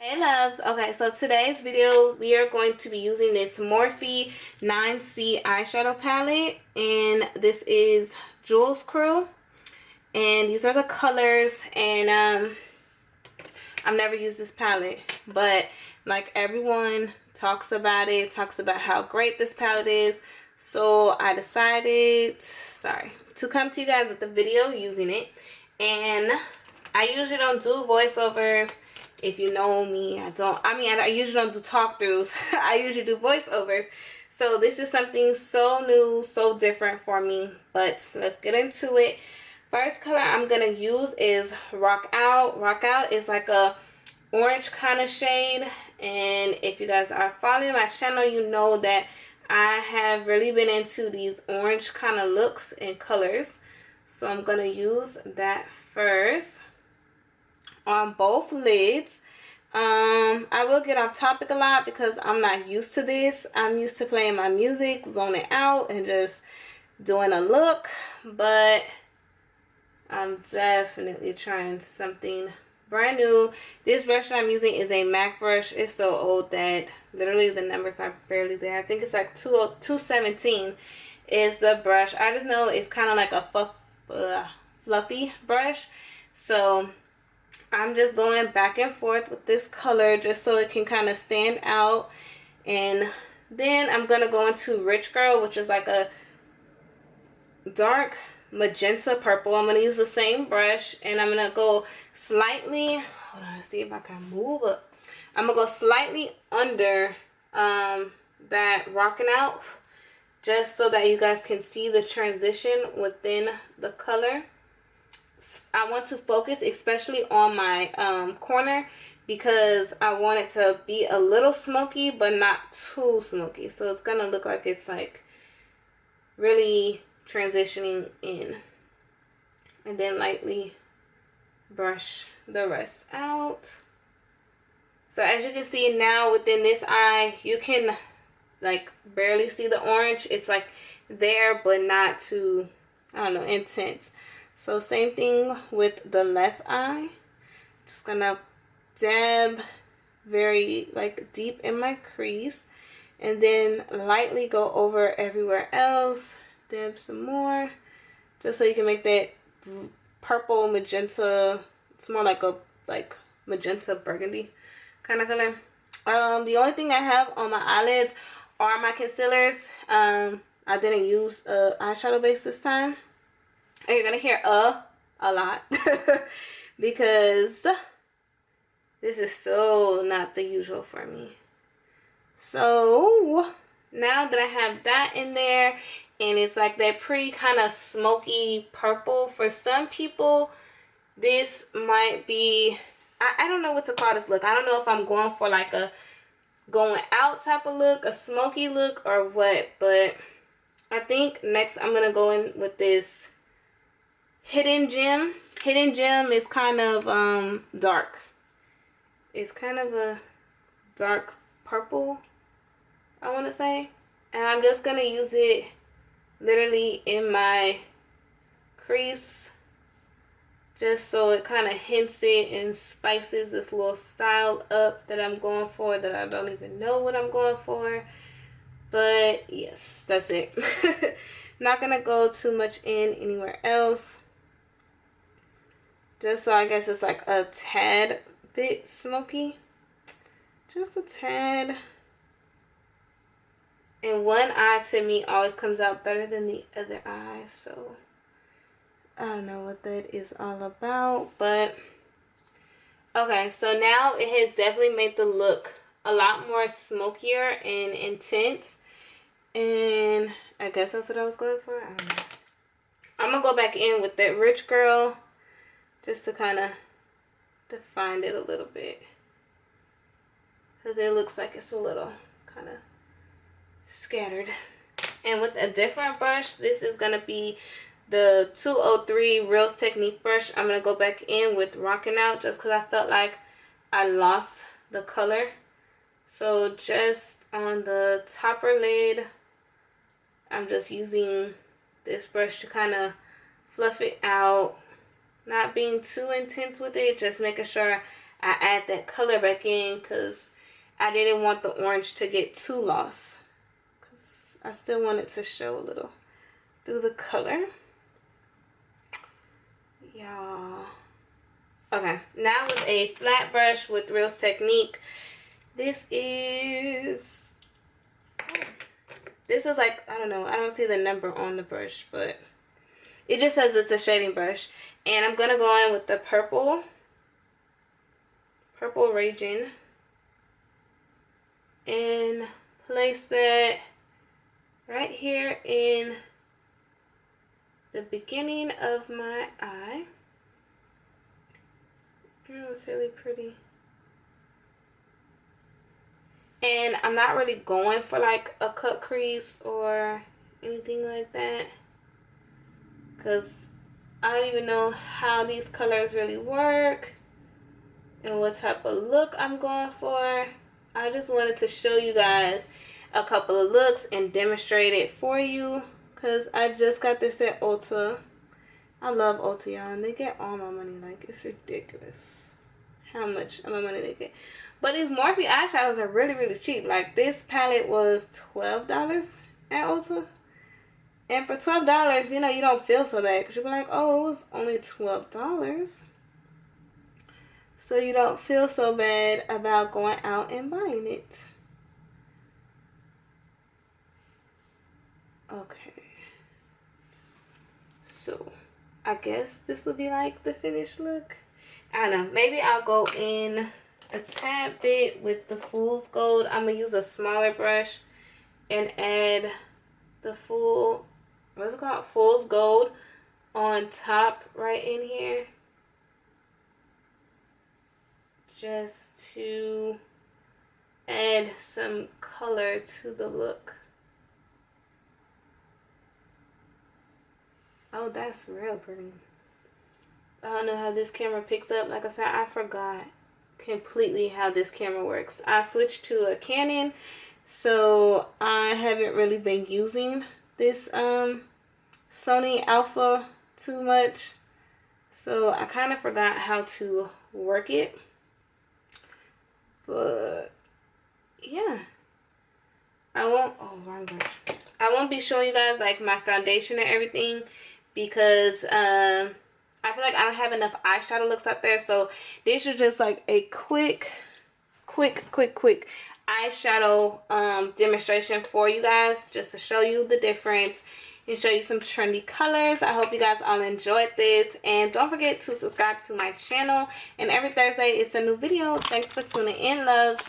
Hey loves, okay, so today's video we are going to be using this Morphe 9C eyeshadow palette, and this is Jules Crew, and these are the colors. And I've never used this palette, but like everyone talks about it, talks about how great this palette is, so I decided to come to you guys with the video using it. And I usually don't do voiceovers. If you know me, I usually don't do talk throughs. I usually do voiceovers. So this is something so new, so different for me. But let's get into it. First color I'm gonna use is Rock Out. Rock Out is like a orange kind of shade. And if you guys are following my channel, you know that I have really been into these orange kind of looks and colors. So I'm gonna use that first on both lids. I will get off topic a lot because I'm not used to this. I'm used to playing my music, zoning out, and just doing a look. But I'm definitely trying something brand new. This brush I'm using is a MAC brush. It's so old that literally the numbers are barely there. I think it's like 217 is the brush. I just know it's kind of like a fluffy brush. So I'm just going back and forth with this color just so it can kind of stand out. And then I'm going to go into Rich Girl, which is like a dark magenta purple. I'm going to use the same brush, and I'm going to go slightly, hold on, let's see if I can move up. I'm going to go slightly under that Rocking Out, just so that you guys can see the transition within the color. I want to focus especially on my corner because I want it to be a little smoky but not too smoky. So it's going to look like it's like really transitioning in. And then lightly brush the rest out. So as you can see now within this eye, you can like barely see the orange. It's like there but not too, I don't know, intense. So same thing with the left eye. Just gonna dab very like deep in my crease, and then lightly go over everywhere else. Dab some more, just so you can make that purple magenta. It's more like a magenta burgundy kind of color. The only thing I have on my eyelids are my concealers. I didn't use eyeshadow base this time. And you're gonna hear a lot because this is so not the usual for me. So now that I have that in there, and it's like that pretty kind of smoky purple, for some people this might be, I don't know what to call this look. I don't know if I'm going for like a going out type of look, a smoky look, or what. But I think next I'm gonna go in with this Hidden Gem. Hidden Gem is kind of dark. It's kind of a dark purple, I want to say. And I'm just going to use it literally in my crease, just so it kind of hints it and spices this little style up that I'm going for, that I don't even know what I'm going for. But yes, that's it. Not going to go too much in anywhere else. Just so I guess it's like a tad bit smoky. Just a tad. And one eye to me always comes out better than the other eye. So I don't know what that is all about. But okay, so now it has definitely made the look a lot more smokier and intense. And I guess that's what I was going for. I don't know. I'm going to go back in with that Rich Girl, just to kind of define it a little bit, because it looks like it's a little kind of scattered. And with a different brush, this is going to be the 203 Reels Technique brush. I'm going to go back in with Rocking Out, just because I felt like I lost the color. So just on the topper lid, I'm just using this brush to kind of fluff it out. Not being too intense with it, just making sure I add that color back in because I didn't want the orange to get too lost. Because I still wanted to show a little through the color. Y'all. Okay, now with a flat brush with Real Technique. This is like, I don't know, I don't see the number on the brush, but it just says it's a shading brush. And I'm gonna go in with the purple Raging and place that right here in the beginning of my eye. Oh, it's really pretty. And I'm not really going for like a cut crease or anything like that, because I don't even know how these colors really work and what type of look I'm going for. I just wanted to show you guys a couple of looks and demonstrate it for you, because I just got this at Ulta. I love Ulta, y'all, and they get all my money. Like, it's ridiculous how much of my money they get. But these Morphe eyeshadows are really, really cheap. Like, this palette was $12 at Ulta. And for $12, you know, you don't feel so bad, because you'll be like, oh, it was only $12. So you don't feel so bad about going out and buying it. Okay. So, I guess this will be like the finished look. I don't know. Maybe I'll go in a tad bit with the Fool's Gold. I'm going to use a smaller brush and add the full, what's it called? Fool's Gold on top right in here. Just to add some color to the look. Oh, that's real pretty. I don't know how this camera picks up. Like I said, I forgot completely how this camera works. I switched to a Canon, so I haven't really been using this Sony Alpha too much. So I kind of forgot how to work it. But yeah, I won't be showing you guys like my foundation and everything, because I feel like I don't have enough eyeshadow looks out there. So this is just like a quick eyeshadow demonstration for you guys, just to show you the difference and show you some trendy colors. I hope you guys all enjoyed this, and don't forget to subscribe to my channel. And every Thursday it's a new video. Thanks for tuning in, loves.